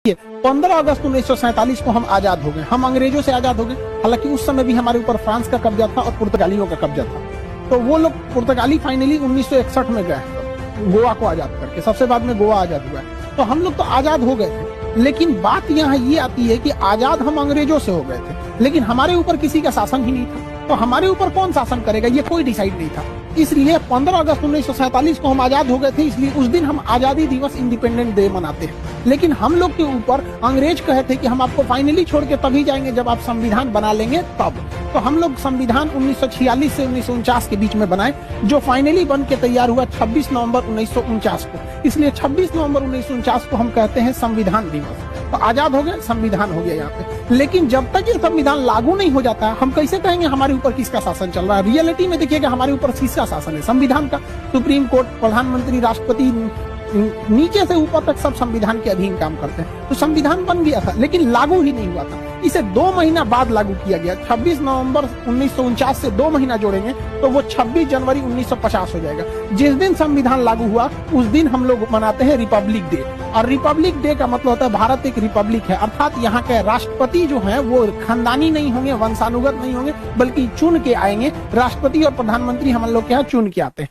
15 अगस्त 1947 को हम आजाद हो गए। हम अंग्रेजों से आजाद हो गए। हालांकि उस समय भी हमारे ऊपर फ्रांस का कब्जा था और पुर्तगालियों का कब्जा था। तो वो लोग पुर्तगाली फाइनली 1961 में गए गोवा को आजाद करके। सबसे बाद में गोवा आजाद हुआ है। तो हम लोग तो आजाद हो गए थे, लेकिन बात यहाँ ये आती है कि आजाद हम अंग्रेजों से हो गए थे, लेकिन हमारे ऊपर किसी का शासन ही नहीं था। तो हमारे ऊपर कौन शासन करेगा, ये कोई डिसाइड नहीं था। इसलिए 15 अगस्त 1947 को हम आजाद हो गए थे, इसलिए उस दिन हम आजादी दिवस इंडिपेंडेंट डे मनाते हैं। लेकिन हम लोग के ऊपर अंग्रेज कहे थे कि हम आपको फाइनली छोड़ के तभी जाएंगे जब आप संविधान बना लेंगे तब। तो हम लोग संविधान 1946 से 1949 के बीच में बनाए, जो फाइनली बन के तैयार हुआ 26 नवंबर 1949 को। इसलिए 26 नवंबर 1949 को हम कहते हैं संविधान दिवस। तो आजाद हो गए, संविधान हो गया यहाँ पे। लेकिन जब तक ये संविधान लागू नहीं हो जाता, हम कैसे कहेंगे हमारे ऊपर किसका शासन चल रहा है। रियलिटी में देखिएगा हमारे ऊपर किसका शासन है, संविधान का। सुप्रीम कोर्ट, प्रधानमंत्री, राष्ट्रपति, नीचे से ऊपर तक सब संविधान के अधीन काम करते हैं। तो संविधान बन गया था लेकिन लागू ही नहीं हुआ था। इसे 2 महीना बाद लागू किया गया। 26 नवंबर 1949 से 2 महीना जोड़ेंगे तो वो 26 जनवरी 1950 हो जाएगा। जिस दिन संविधान लागू हुआ उस दिन हम लोग मनाते हैं रिपब्लिक डे। और रिपब्लिक डे का मतलब होता है भारत एक रिपब्लिक है, अर्थात यहाँ के राष्ट्रपति जो है वो खानदानी नहीं होंगे, वंशानुगत नहीं होंगे, बल्कि चुन के आएंगे। राष्ट्रपति और प्रधानमंत्री हम लोग के यहाँ चुन के आते हैं।